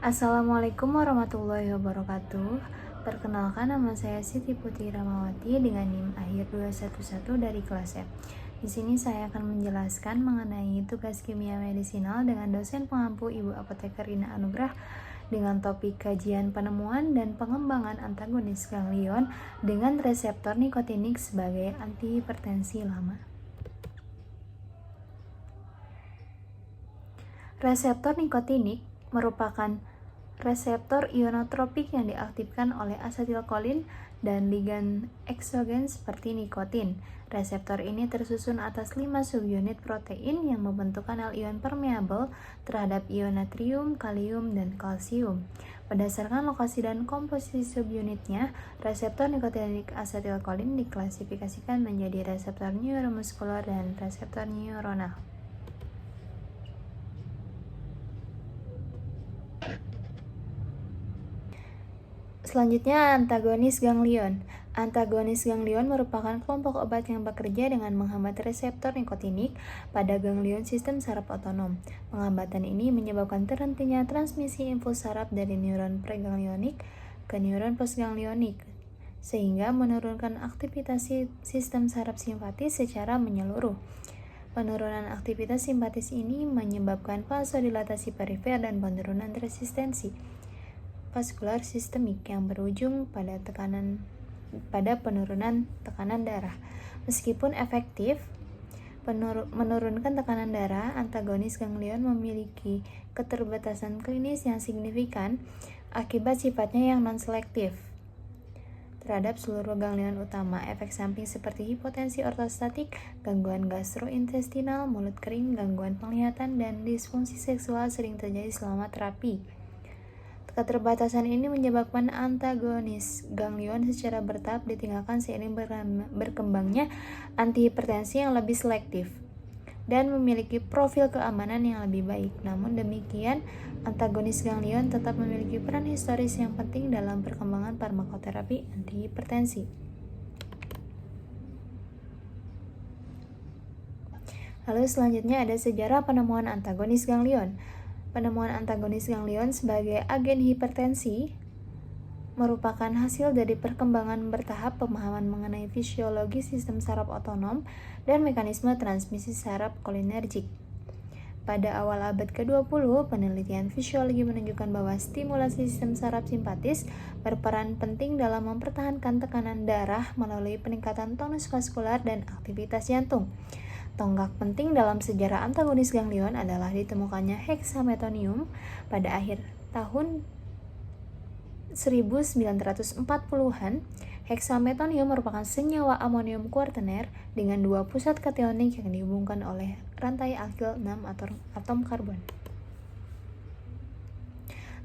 Assalamualaikum warahmatullahi wabarakatuh. Perkenalkan, nama saya Siti Putri Ramawati dengan NIM akhir 211 dari kelas F. Di sini saya akan menjelaskan mengenai tugas kimia medisinal dengan dosen pengampu Ibu Apoteker Rina Anugrah dengan topik kajian penemuan dan pengembangan antagonis ganglion dengan reseptor nikotinik sebagai antihipertensi lama. Reseptor nikotinik merupakan reseptor ionotropik yang diaktifkan oleh asetilkolin dan ligand eksogen seperti nikotin. Reseptor ini tersusun atas 5 subunit protein yang membentuk kanal ion permeabel terhadap ion natrium, kalium, dan kalsium. Berdasarkan lokasi dan komposisi subunitnya, reseptor nikotinik asetilkolin diklasifikasikan menjadi reseptor neuromuskular dan reseptor neuronal. Selanjutnya, antagonis ganglion. Antagonis ganglion merupakan kelompok obat yang bekerja dengan menghambat reseptor nikotinik pada ganglion sistem saraf otonom. Penghambatan ini menyebabkan terhentinya transmisi impuls saraf dari neuron preganglionik ke neuron postganglionik, sehingga menurunkan aktivitas sistem saraf simpatis secara menyeluruh. Penurunan aktivitas simpatis ini menyebabkan vasodilatasi perifer dan penurunan resistensi vaskular sistemik yang berujung pada penurunan tekanan darah. Meskipun efektif menurunkan tekanan darah, antagonis ganglion memiliki keterbatasan klinis yang signifikan akibat sifatnya yang non-selektif terhadap seluruh ganglion utama. Efek samping seperti hipotensi ortostatik, gangguan gastrointestinal, mulut kering, gangguan penglihatan, dan disfungsi seksual sering terjadi selama terapi. Keterbatasan ini menyebabkan antagonis ganglion secara bertahap ditinggalkan seiring berkembangnya antihipertensi yang lebih selektif dan memiliki profil keamanan yang lebih baik. Namun demikian, antagonis ganglion tetap memiliki peran historis yang penting dalam perkembangan farmakoterapi antihipertensi. Lalu selanjutnya ada sejarah penemuan antagonis ganglion. Penemuan antagonis ganglion sebagai agen hipertensi merupakan hasil dari perkembangan bertahap pemahaman mengenai fisiologi sistem saraf otonom dan mekanisme transmisi saraf kolinergik. Pada awal abad ke-20, penelitian fisiologi menunjukkan bahwa stimulasi sistem saraf simpatis berperan penting dalam mempertahankan tekanan darah melalui peningkatan tonus vaskular dan aktivitas jantung. Tonggak penting dalam sejarah antagonis ganglion adalah ditemukannya hexametonium pada akhir tahun 1940-an. Hexametonium merupakan senyawa amonium kuartener dengan 2 pusat kationik yang dihubungkan oleh rantai alkil 6 atom karbon.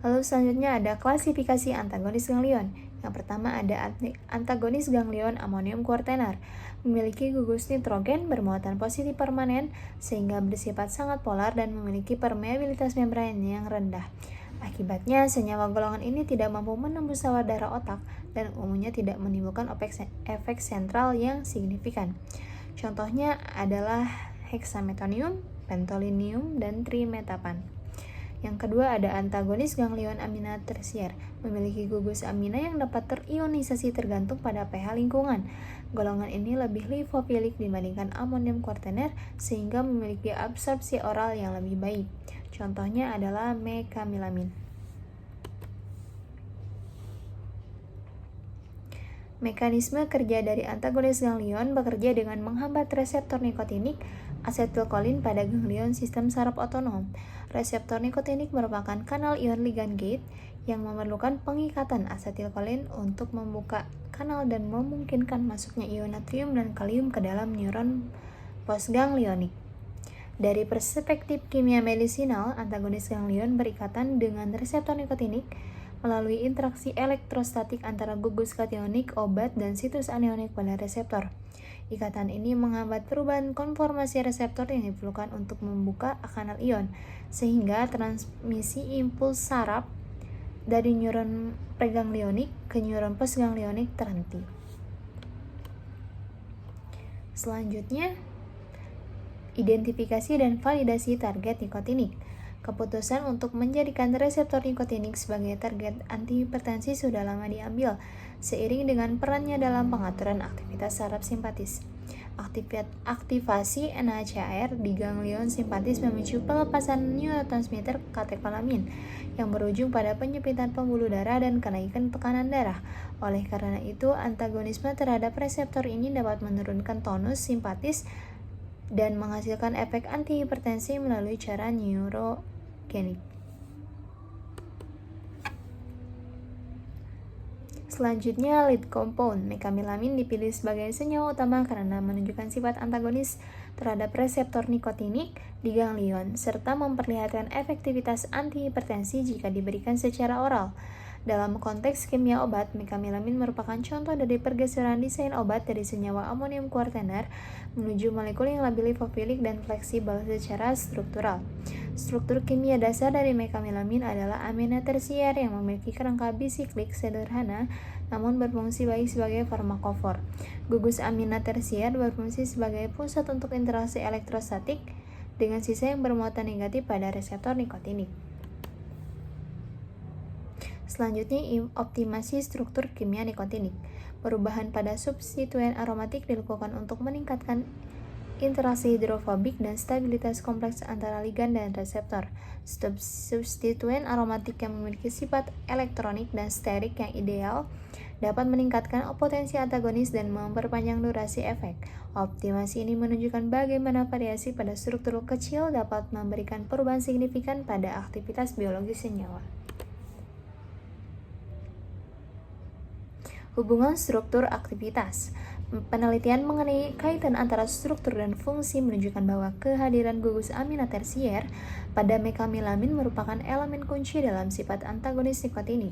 Lalu selanjutnya ada klasifikasi antagonis ganglion. Yang pertama ada antagonis ganglion amonium kuartener, memiliki gugus nitrogen bermuatan positif permanen sehingga bersifat sangat polar dan memiliki permeabilitas membran yang rendah. Akibatnya, senyawa golongan ini tidak mampu menembus sawar darah otak dan umumnya tidak menimbulkan efek sentral yang signifikan. Contohnya adalah hexametonium, pentolinium, dan trimetapan. Yang kedua ada antagonis ganglion amina tersier, memiliki gugus amina yang dapat terionisasi tergantung pada pH lingkungan. Golongan ini lebih lipofilik dibandingkan amonium kuartener sehingga memiliki absorpsi oral yang lebih baik. Contohnya adalah mekamilamin. Mekanisme kerja dari antagonis ganglion bekerja dengan menghambat reseptor nikotinik asetilkolin pada ganglion sistem saraf otonom. Reseptor nikotinik merupakan kanal ion ligand gate yang memerlukan pengikatan asetilkolin untuk membuka kanal dan memungkinkan masuknya ion natrium dan kalium ke dalam neuron postganglionik. Dari perspektif kimia medisinal, antagonis ganglion berikatan dengan reseptor nikotinik melalui interaksi elektrostatik antara gugus kationik obat dan situs anionik pada reseptor. Ikatan ini menghambat perubahan konformasi reseptor yang diperlukan untuk membuka kanal ion, sehingga transmisi impuls saraf dari neuron preganglionik ke neuron postganglionik terhenti. Selanjutnya, identifikasi dan validasi target nikotinik. Keputusan untuk menjadikan reseptor nikotinik sebagai target antihipertensi sudah lama diambil, seiring dengan perannya dalam pengaturan aktivitas saraf simpatis. Aktivasi NHCR di ganglion simpatis memicu pelepasan neurotransmitter katekolamin yang berujung pada penyempitan pembuluh darah dan kenaikan tekanan darah. Oleh karena itu, antagonisme terhadap reseptor ini dapat menurunkan tonus simpatis dan menghasilkan efek antihipertensi melalui cara neurogenik. Selanjutnya, lead compound mekamilamin dipilih sebagai senyawa utama karena menunjukkan sifat antagonis terhadap reseptor nikotinik di ganglion serta memperlihatkan efektivitas antihipertensi jika diberikan secara oral. Dalam konteks kimia obat, mekamilamin merupakan contoh dari pergeseran desain obat dari senyawa amonium kuartener menuju molekul yang lebih lipofilik dan fleksibel secara struktural. Struktur kimia dasar dari mekamilamin adalah amina tersier yang memiliki kerangka bisiklik sederhana namun berfungsi baik sebagai farmakofor. Gugus amina tersier berfungsi sebagai pusat untuk interaksi elektrostatik dengan sisa yang bermuatan negatif pada reseptor nikotinik. Selanjutnya, optimasi struktur kimia nikotinik. Perubahan pada substituen aromatik dilakukan untuk meningkatkan interaksi hidrofobik dan stabilitas kompleks antara ligan dan reseptor. Substituen aromatik yang memiliki sifat elektronik dan sterik yang ideal dapat meningkatkan potensi antagonis dan memperpanjang durasi efek. Optimasi ini menunjukkan bagaimana variasi pada struktur kecil dapat memberikan perubahan signifikan pada aktivitas biologis senyawa. Hubungan struktur aktivitas. Penelitian mengenai kaitan antara struktur dan fungsi menunjukkan bahwa kehadiran gugus amina tersier pada mekamilamin merupakan elemen kunci dalam sifat antagonis nikotinik.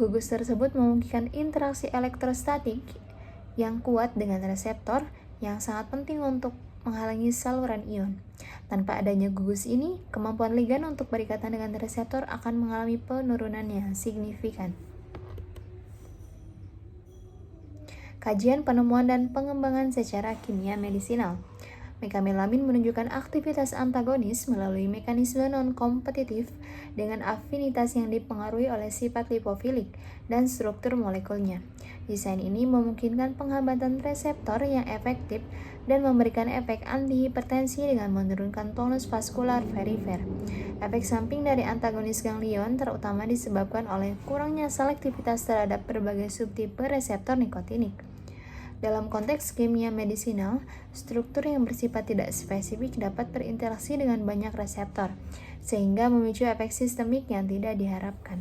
Gugus tersebut memungkinkan interaksi elektrostatik yang kuat dengan reseptor yang sangat penting untuk menghalangi saluran ion. Tanpa adanya gugus ini, kemampuan ligan untuk berikatan dengan reseptor akan mengalami penurunan yang signifikan. Kajian, penemuan, dan pengembangan secara kimia medisinal. Mekamilamin menunjukkan aktivitas antagonis melalui mekanisme non-kompetitif dengan afinitas yang dipengaruhi oleh sifat lipofilik dan struktur molekulnya. Desain ini memungkinkan penghambatan reseptor yang efektif dan memberikan efek antihipertensi dengan menurunkan tonus vaskular perifer. Efek samping dari antagonis ganglion terutama disebabkan oleh kurangnya selektivitas terhadap berbagai subtipe reseptor nikotinik. Dalam konteks kimia medisinal, struktur yang bersifat tidak spesifik dapat berinteraksi dengan banyak reseptor, sehingga memicu efek sistemik yang tidak diharapkan.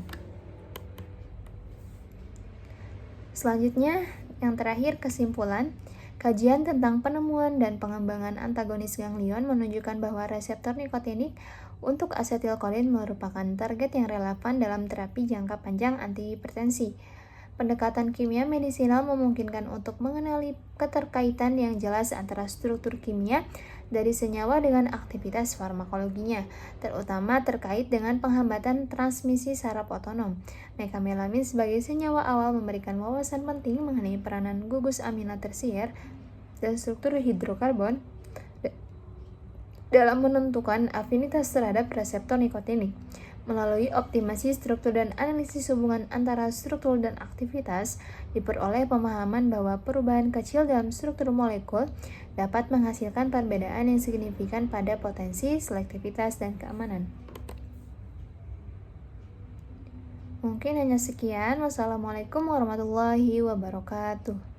Selanjutnya, yang terakhir kesimpulan, kajian tentang penemuan dan pengembangan antagonis ganglion menunjukkan bahwa reseptor nikotinik untuk asetilkolin merupakan target yang relevan dalam terapi jangka panjang antihipertensi. Pendekatan kimia medisinal memungkinkan untuk mengenali keterkaitan yang jelas antara struktur kimia dari senyawa dengan aktivitas farmakologinya, terutama terkait dengan penghambatan transmisi saraf otonom. Mekamilamin sebagai senyawa awal memberikan wawasan penting mengenai peranan gugus amina tersier dan struktur hidrokarbon dalam menentukan afinitas terhadap reseptor nikotinik. Melalui optimasi struktur dan analisis hubungan antara struktur dan aktivitas, diperoleh pemahaman bahwa perubahan kecil dalam struktur molekul dapat menghasilkan perbedaan yang signifikan pada potensi, selektivitas, dan keamanan. Mungkin hanya sekian. Wassalamualaikum warahmatullahi wabarakatuh.